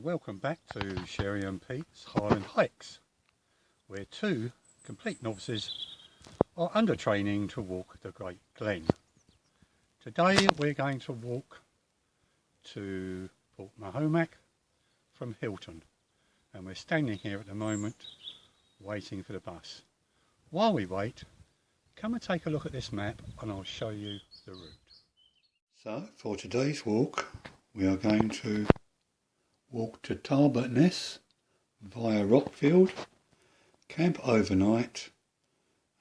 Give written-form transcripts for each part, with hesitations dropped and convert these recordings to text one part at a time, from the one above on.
Welcome back to Sherry and Pete's Highland Hikes, where two complete novices are under training to walk the Great Glen. Today we're going to walk to Portmahomack from Hilton, and we're standing here at the moment waiting for the bus. While we wait, come and take a look at this map and I'll show you the route. So for today's walk we are going to walk to Tarbotness via Rockfield, camp overnight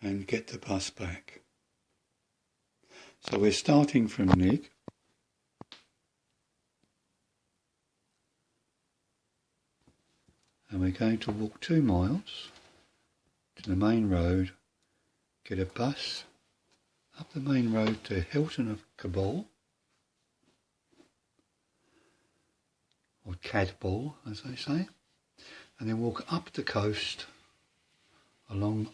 and get the bus back. So we're starting from Nig and we're going to walk 2 miles to the main road, get a bus up the main road to Hilton of Cabul, or Cadball as they say, and then walk up the coast along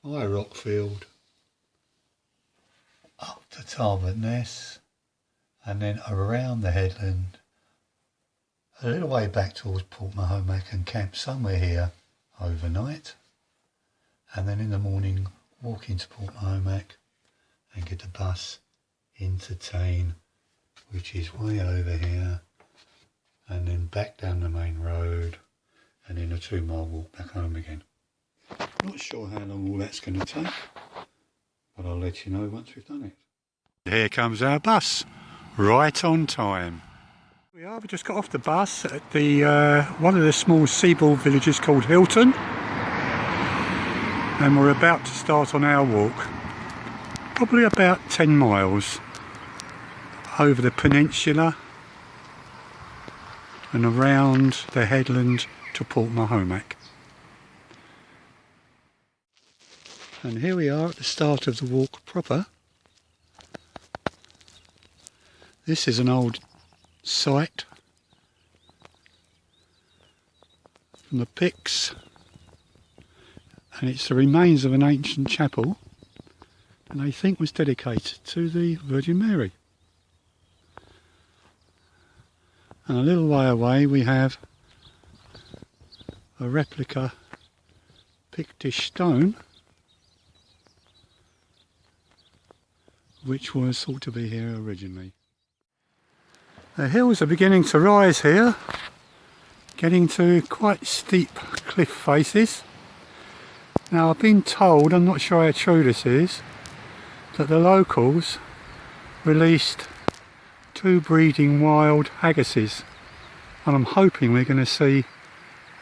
via Rockfield up to Tarbotness and then around the headland a little way back towards Portmahomack and camp somewhere here overnight, and then in the morning walk into Portmahomack and get the bus into Tain, which is way over here, and then back down the main road and then a 2-mile walk back home again. Not sure how long all that's going to take, but I'll let you know once we've done it. Here comes our bus, right on time. We've just got off the bus at the one of the small seaboard villages called Hilton, and we're about to start on our walk, probably about 10 miles over the Peninsular and around the headland to Portmahomack. And here we are at the start of the walk proper. This is an old site from the Picts, and it's the remains of an ancient chapel, and they think was dedicated to the Virgin Mary. And a little way away we have a replica Pictish stone, which was thought to be here originally. The hills are beginning to rise here, getting to quite steep cliff faces. Now I've been told, I'm not sure how true this is, that the locals released 2 breeding wild haggises, and I'm hoping we're going to see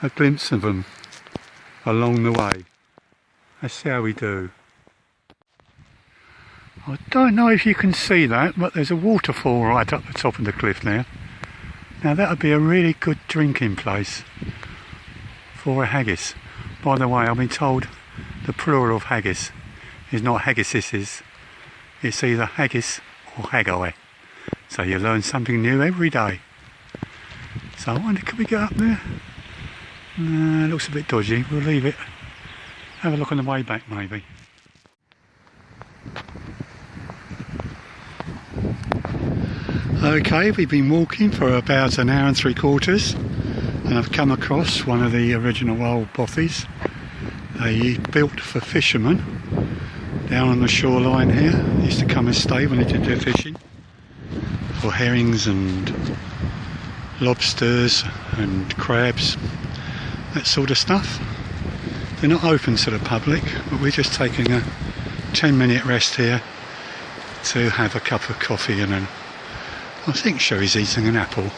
a glimpse of them along the way. Let's see how we do. I don't know if you can see that, but there's a waterfall right up the top of the cliff now. Now that would be a really good drinking place for a haggis. By the way, I've been told the plural of haggis is not haggises, it's either haggis or haggai. So you learn something new every day. So I wonder, can we get up there? It looks a bit dodgy, we'll leave it. Have a look on the way back maybe. Okay, we've been walking for about 1 hour and 3/4 and I've come across one of the original old bothies they built for fishermen down on the shoreline here. They used to come and stay when they did their fishing for herrings and lobsters and crabs, that sort of stuff. They're not open to the public, but we're just taking a 10-minute rest here to have a cup of coffee, and then I think Sherry's eating an apple.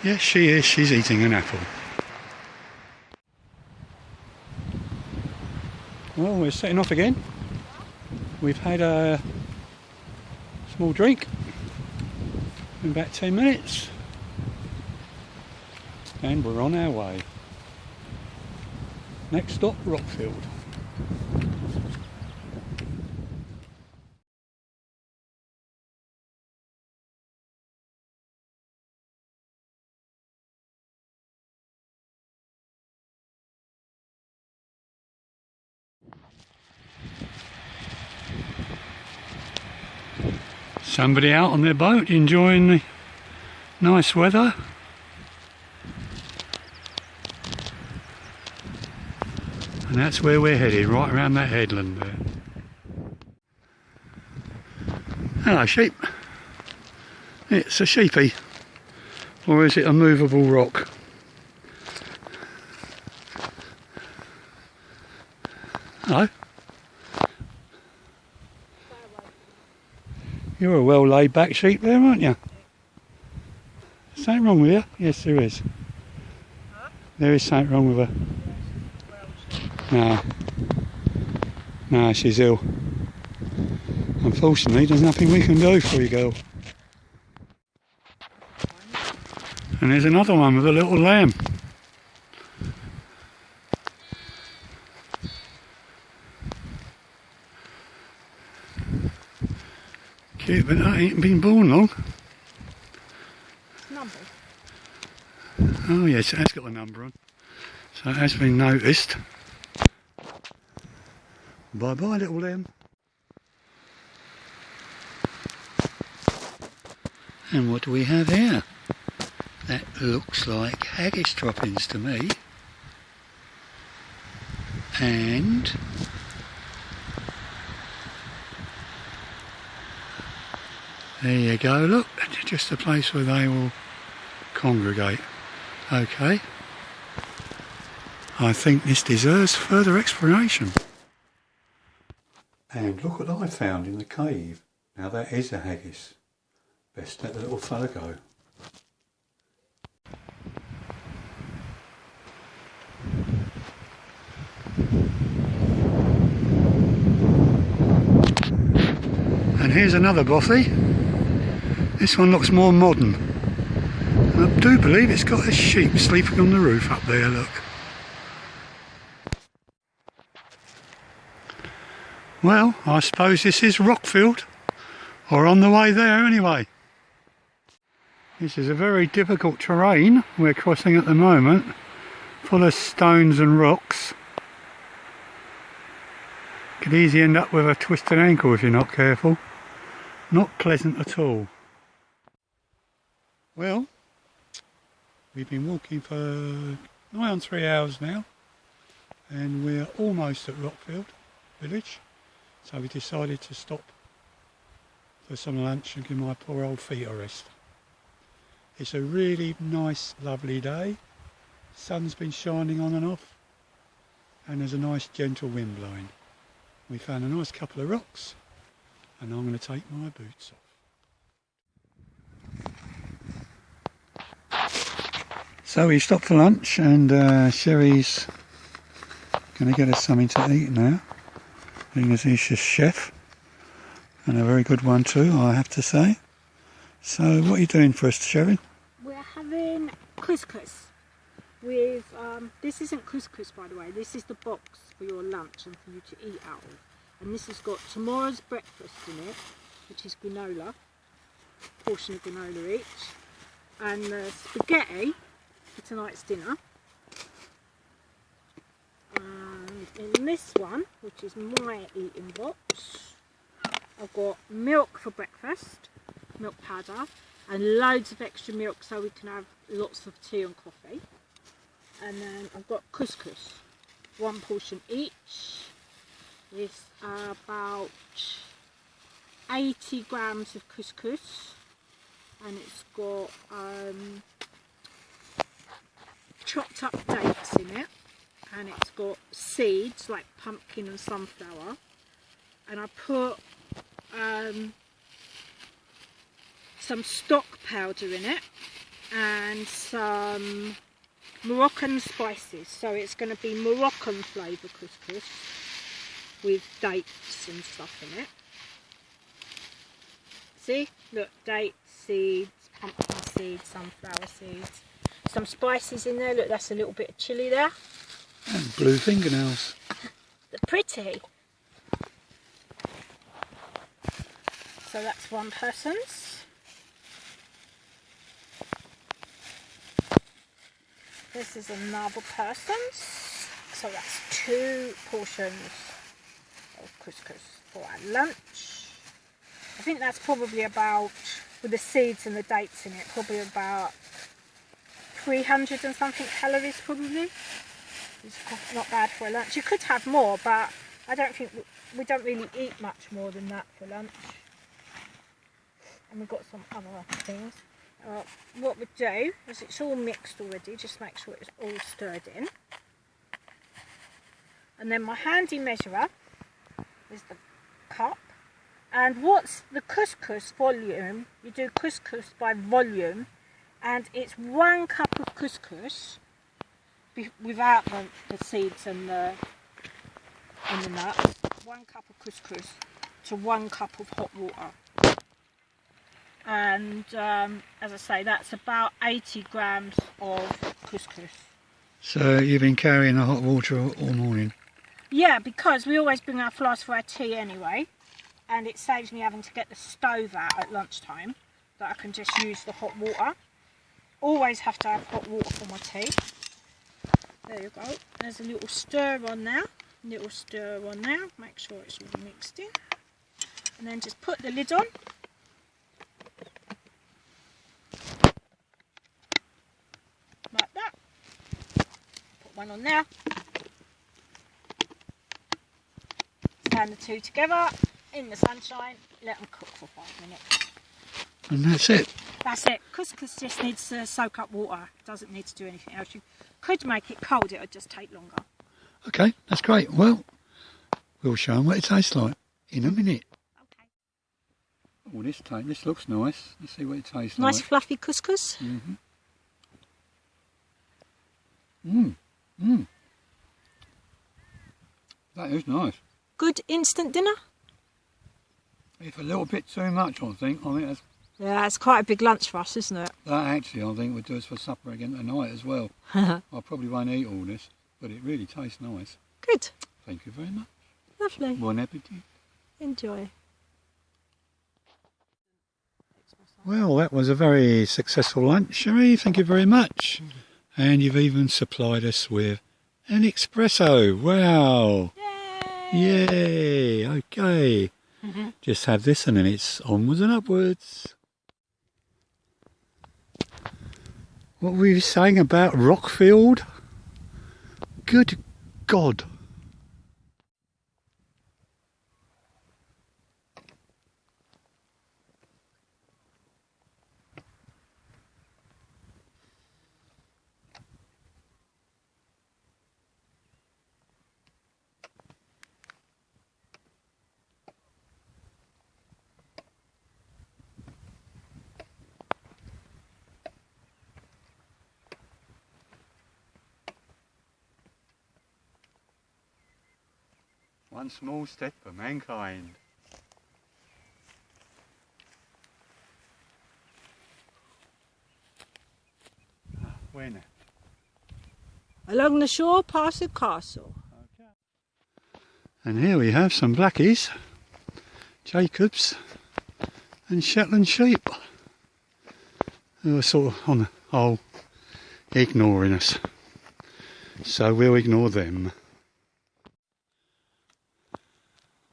Yes, she is, she's eating an apple. Well, we're setting off again. We've had a small drink in about 10 minutes and we're on our way. Next stop, Rockfield. Somebody out on their boat enjoying the nice weather. And that's where we're headed, right around that headland there. Hello sheep. It's a sheepy, or is it a movable rock? Hello. You're a well laid back sheep there, aren't you? Something wrong with you? Yes there is. There is something wrong with her. No. No, she's ill. Unfortunately, there's nothing we can do for you, girl. And there's another one with a little lamb. Cute, but that ain't been born long. Number? Oh yes, it has got a number on. So it has been noticed. Bye bye little lamb. And what do we have here? That looks like haggis droppings to me. And there you go, look, just a place where they will congregate. Okay. I think this deserves further exploration. And look what I found in the cave. Now that is a haggis. Best let the little fella go. And here's another bothy. This one looks more modern. And I do believe it's got a sheep sleeping on the roof up there, look. Well, I suppose this is Rockfield, or on the way there anyway. This is a very difficult terrain we're crossing at the moment, full of stones and rocks. Could easily end up with a twisted ankle if you're not careful. Not pleasant at all. Well, we've been walking for nigh on 3 hours now, and we're almost at Rockfield village. So we decided to stop for some lunch and give my poor old feet a rest. It's a really nice, lovely day. Sun's been shining on and off, and there's a nice gentle wind blowing. We found a nice couple of rocks, and I'm going to take my boots off. So we stopped for lunch, and Sherry's going to get us something to eat now. Being as he's a chef, and a very good one too, I have to say. So what are you doing for us, Sherry? We're having couscous with, this isn't couscous by the way, this is the box for your lunch and for you to eat out of. And this has got tomorrow's breakfast in it, which is granola, a portion of granola each, and the spaghetti for tonight's dinner. And in this one, which is my eating box, I've got milk for breakfast, milk powder, and loads of extra milk so we can have lots of tea and coffee. And then I've got couscous, one portion each. It's about 80 grams of couscous, and it's got chopped up dates in it, and it's got seeds like pumpkin and sunflower, and I put some stock powder in it and some Moroccan spices, so it's going to be Moroccan flavour couscous with dates and stuff in it. See, look, dates, seeds, pumpkin seeds, sunflower seeds, some spices in there. Look, that's a little bit of chilli there. And blue fingernails. They're pretty. So that's one person's. This is another person's. So that's 2 portions of couscous for our lunch. I think that's probably about, with the seeds and the dates in it, probably about 300 and something calories probably. It's not bad for a lunch. You could have more, but I don't think we don't really eat much more than that for lunch. And we've got some other things. What we do is it's all mixed already, just make sure it's all stirred in. And then my handy measurer is the cup. And what's the couscous volume? You do couscous by volume, and it's 1 cup of couscous without the seeds and the nuts. 1 cup of couscous to 1 cup of hot water. And as I say, that's about 80 grams of couscous. So you've been carrying the hot water all morning? Yeah, because we always bring our flask for our tea anyway, and it saves me having to get the stove out at lunchtime, that I can just use the hot water. Always have to have hot water for my tea. There you go. There's a little stir on now. Little stir on now. Make sure it's all mixed in. And then just put the lid on. Like that. Put one on there. Stand the two together in the sunshine. Let them cook for 5 minutes. And that's it? That's it. Couscous just needs to soak up water. It doesn't need to do anything else. You could make it cold, it would just take longer. Okay, that's great. Well, we'll show them what it tastes like in a minute. Okay. Oh, this looks nice. Let's see what it tastes Nice like. fluffy couscous. That is nice. Good instant dinner. If a little bit too much, I think that's... Yeah, it's quite a big lunch for us, isn't it? That actually, I think, would do us for supper again tonight as well. I probably won't eat all this, but it really tastes nice. Good. Thank you very much. Lovely. Bon appetit. Enjoy. Well, that was a very successful lunch, Cherie. Thank you very much. And you've even supplied us with an espresso. Wow. Yay! Yay. Okay. Just have this and then it's onwards and upwards. What were you saying about Rockfield? Good God. One small step for mankind. Where now? Along the shore past the castle. Okay. And here we have some blackies, Jacobs and Shetland sheep, who are sort of on the whole ignoring us. So we'll ignore them.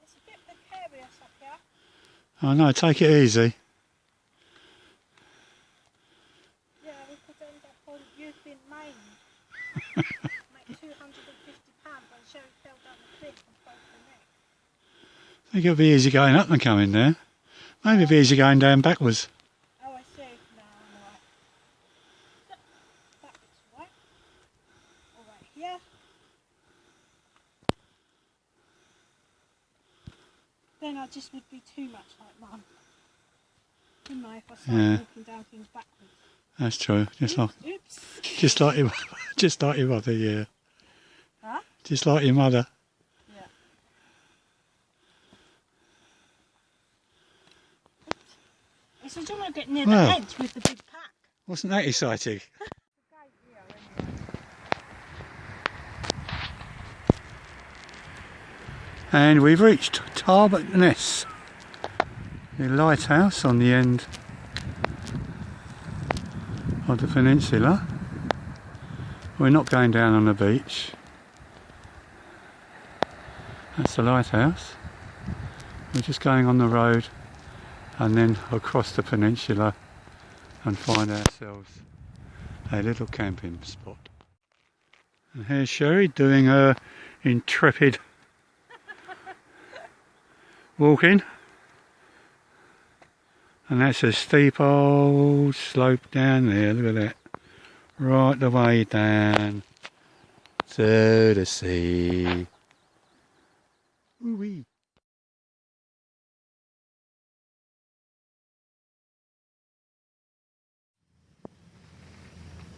It's a bit precarious up here. Oh no, take it easy. Yeah, we could end up on youth in Maine. Make £250 when Sherry fell down the cliff and broke her neck. I think it'll be easy going up than coming there. Maybe it'll be easy going down backwards. Oh, I see. No, I'm alright. That looks right. Alright, here. Then I just would be too much like Mum. Wouldn't I, if I started walking down things backwards? That's true. Oops. Just like your mother, yeah. Huh? Just like your mother. Yeah. It's a don't want to get near the edge with the big pack. Wasn't that exciting? And we've reached Tarbotness, the lighthouse on the end of the peninsula. We're not going down on the beach. That's the lighthouse. We're just going on the road and then across the peninsula and find ourselves a little camping spot. And here's Sherry doing her intrepid walking, and that's a steep old slope down there, look at that, right the way down to the sea. Ooh-wee.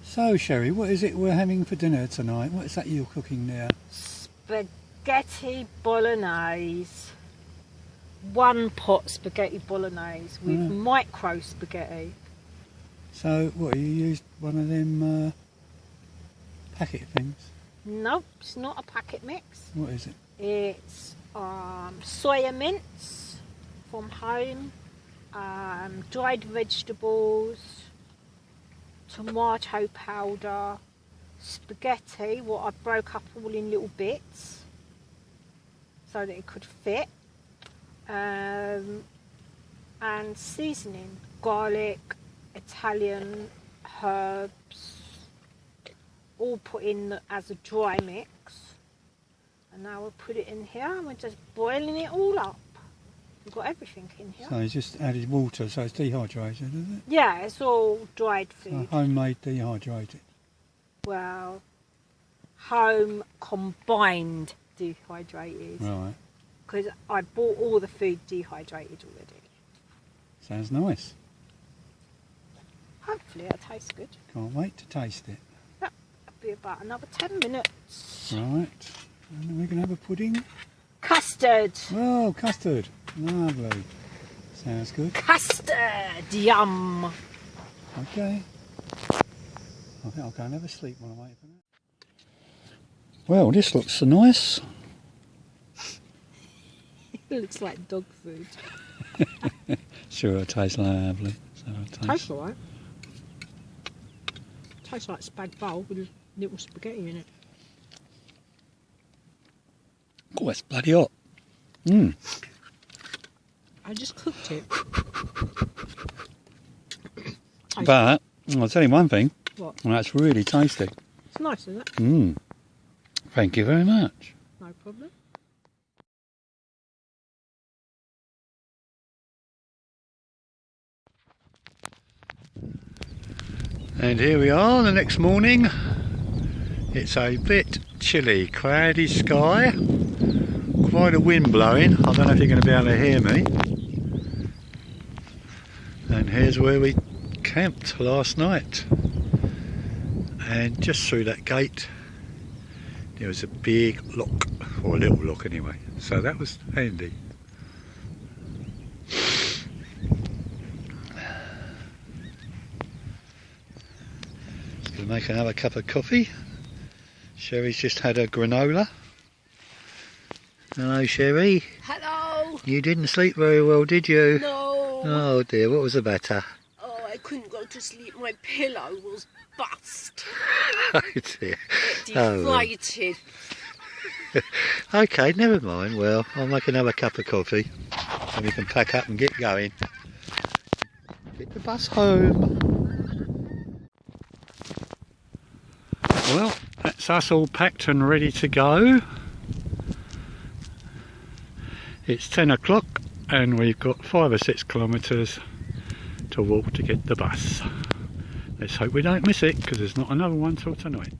So Sherry, what is it we're having for dinner tonight? What is that you're cooking there? Spaghetti bolognese. One pot spaghetti bolognese with micro spaghetti. So what, you used one of them packet things? Nope, it's not a packet mix. What is it? It's soya mince from home, dried vegetables, tomato powder, spaghetti, what I broke up all in little bits so that it could fit, and seasoning, garlic, Italian herbs, all put in as a dry mix. And now we'll put it in here and we're just boiling it all up. We've got everything in here. So you just added water, so it's dehydrated, is it? Yeah, it's all dried food. So homemade dehydrated. Well, home combined dehydrated. Right. Because I bought all the food dehydrated already. Sounds nice. Hopefully it'll taste good. Can't wait to taste it. That'll be about another 10 minutes. Right. And then we're going to have a pudding. Custard. Oh, custard. Lovely. Sounds good. Custard. Yum. Okay. I think I'll go and have a sleep while I wait for that. Well, this looks so nice. It looks like dog food. Sure, it tastes lovely. So Tastes alright. Tastes like spag bowl with a little spaghetti in it. Oh, it's bloody hot. Mmm. I just cooked it. But I'll tell you one thing. What? Well, that's really tasty. It's nice, isn't it? Mmm. Thank you very much. No problem. And here we are the next morning. It's a bit chilly, cloudy sky, quite a wind blowing. I don't know if you're going to be able to hear me. And here's where we camped last night. And just through that gate there was a big lock, or a little lock anyway, so that was handy. Gonna make another cup of coffee. Sherry's just had a granola. Hello Sherry. Hello. You didn't sleep very well, did you? No. Oh dear, what was the matter? Oh, I couldn't go to sleep. My pillow was bust. Oh dear. It deflated. Okay, never mind. Well, I'll make another cup of coffee so we can pack up and get going. Get the bus home. Well, that's us all packed and ready to go. It's 10 o'clock and we've got 5 or 6 kilometres to walk to get the bus. Let's hope we don't miss it, because there's not another one till tonight.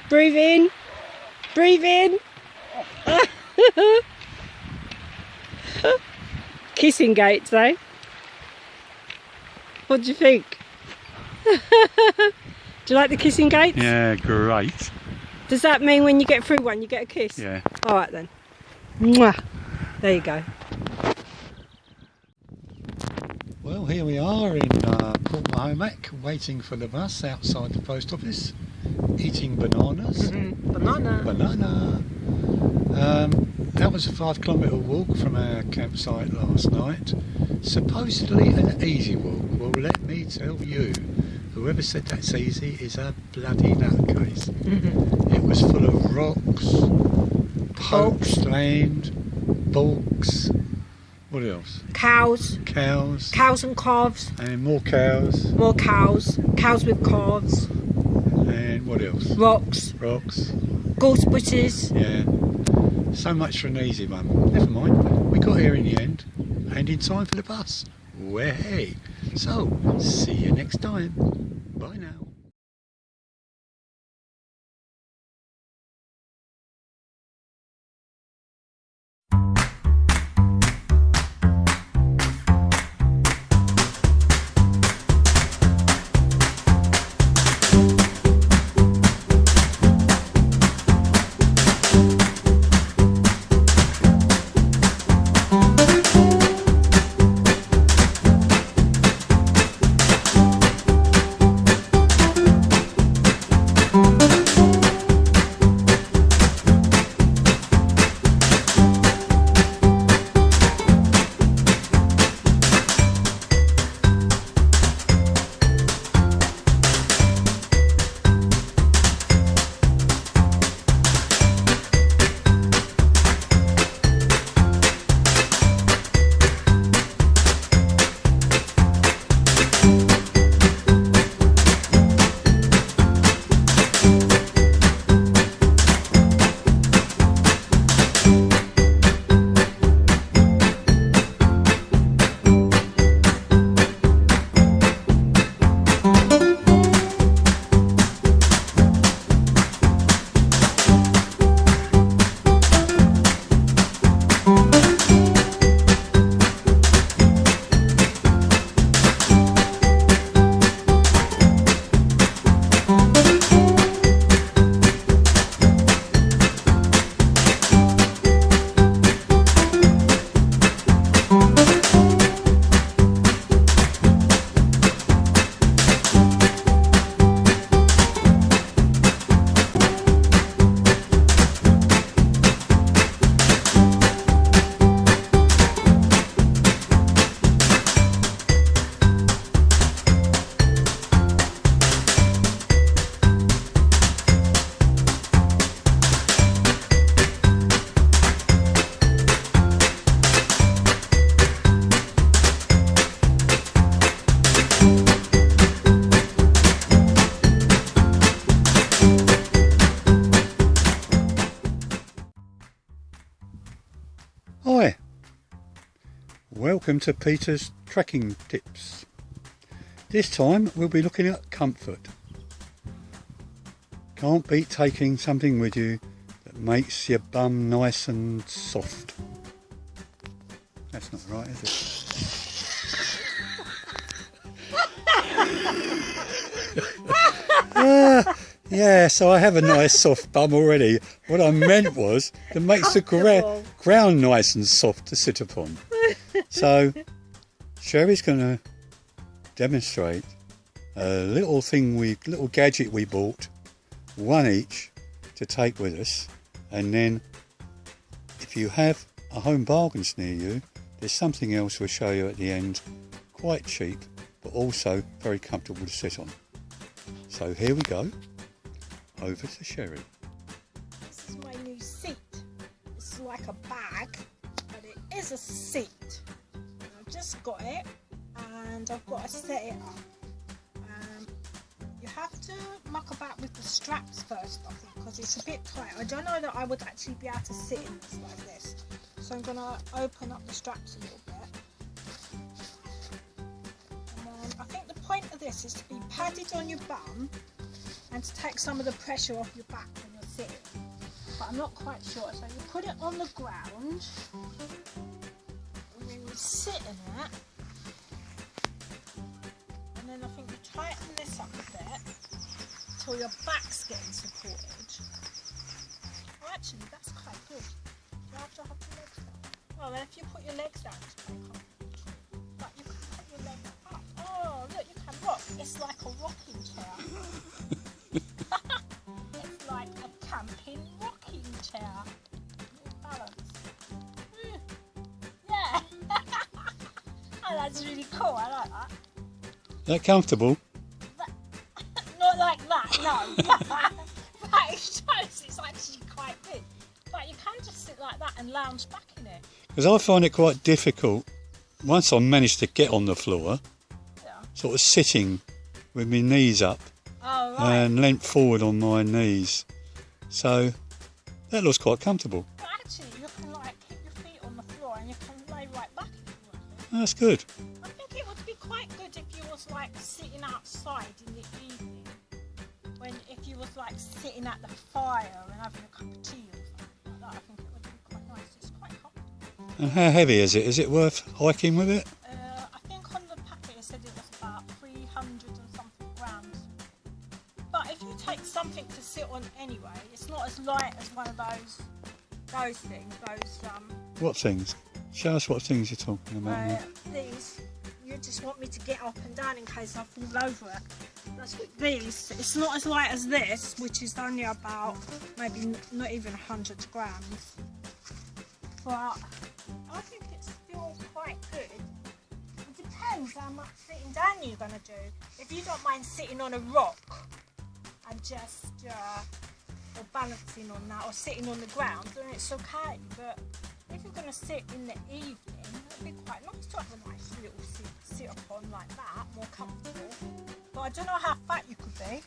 Breathe in. Breathe in. Kissing gates, eh? What do you think? Do you like the kissing gates? Yeah, great. Does that mean when you get through one you get a kiss? Yeah. Alright then. Mwah. There you go. Well, here we are in Portmahomack, waiting for the bus outside the post office, eating bananas. Banana. Banana. That was a 5 kilometre walk from our campsite last night. Supposedly an easy walk. Well, let me tell you, whoever said that's easy is a bloody nutcase. It was full of rocks, pokes, land, bogs. What else? Cows. Cows. Cows and calves. And more cows. More cows. Cows with calves. And what else? Rocks. Rocks. Gorse bushes. Yeah. So much for an easy one. Never mind. We got here in the end and in time for the bus. Way. So, see you next time. Bye now. Hi, welcome to Peter's Trekking Tips. This time we'll be looking at comfort. Can't beat taking something with you that makes your bum nice and soft. That's not right, is it? Yeah, so I have a nice soft bum already. What I meant was that makes the ground nice and soft to sit upon. So Sherry's going to demonstrate a little gadget we bought, one each, to take with us. And then if you have a Home Bargains near you, there's something else we'll show you at the end, quite cheap, but also very comfortable to sit on. So here we go. Over to Sherry. This is my new seat. This is like a bag, but it is a seat. And I've just got it, and I've got to set it up. You have to muck about with the straps first, I think, because it's a bit tight. I don't know that I would actually be able to sit in this like this. So I'm going to open up the straps a little bit. And then I think the point of this is to be padded on your bum and to take some of the pressure off your back when you're sitting. But I'm not quite sure. So you put it on the ground, and then you sit in it, and then I think you tighten this up a bit until your back's getting supported. Oh, actually, that's quite good. You have to have your legs down. Well, then if you put your legs down, it's quite comfortable. But you can put your legs up. Oh, look, you can rock. It's like a rocking chair. It's like a camping rocking chair. That's really cool. I like that. That comfortable? Not like that, no. But it shows it's actually quite good. But you can just sit like that and lounge back in it. Because I find it quite difficult, once I manage to get on the floor, Yeah. sort of sitting with my knees up Oh, right. and leant forward on my knees. So that looks quite comfortable. But actually, you can like keep your feet on the floor and you can lay right back if you want to. That's good. I think it would be quite good if you was like sitting outside in the evening. If you was like sitting at the fire and having a cup of tea or something like that, I think it would be quite nice. It's quite comfortable. And how heavy is it? Is it worth hiking with it? I think on the packet it said it was about 300 and something grams. But if you take something to sit on anyway, it's not as light as one of those things. What things? Show us what things you're talking about. Now. These. You just want me to get up and down in case I fall over it. That's what these. It's not as light as this, which is only about maybe not even 100 grams. But I think it's still quite good. It depends how much sitting down you're going to do. If you don't mind sitting on a rock and just or balancing on that or sitting on the ground, then it's okay. But if you're going to sit in the evening, it'd be quite nice to have a nice little sit upon like that, more comfortable. But I don't know how fat you could be,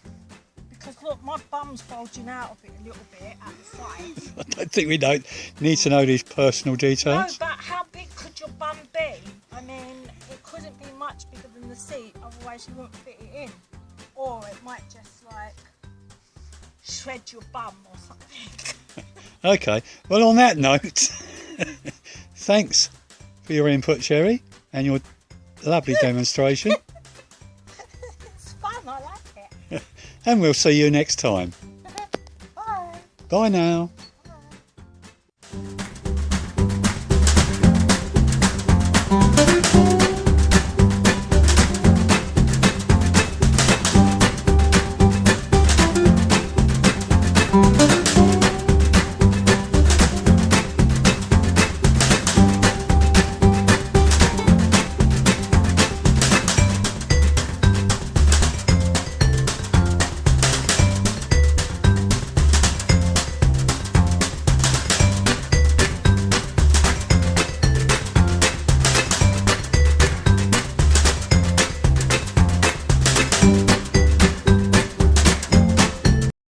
because look, my bum's bulging out of it a little bit at the side. I don't think we don't need to know these personal No, details. but how big could your bum be? I mean, it couldn't be much bigger than the seat, otherwise you wouldn't fit it in. Or it might just like shred your bum or something. Okay, well on that note, thanks for your input, Sherry, and your lovely demonstration. It's fun, I like it. And we'll see you next time. Bye. Bye now. Bye.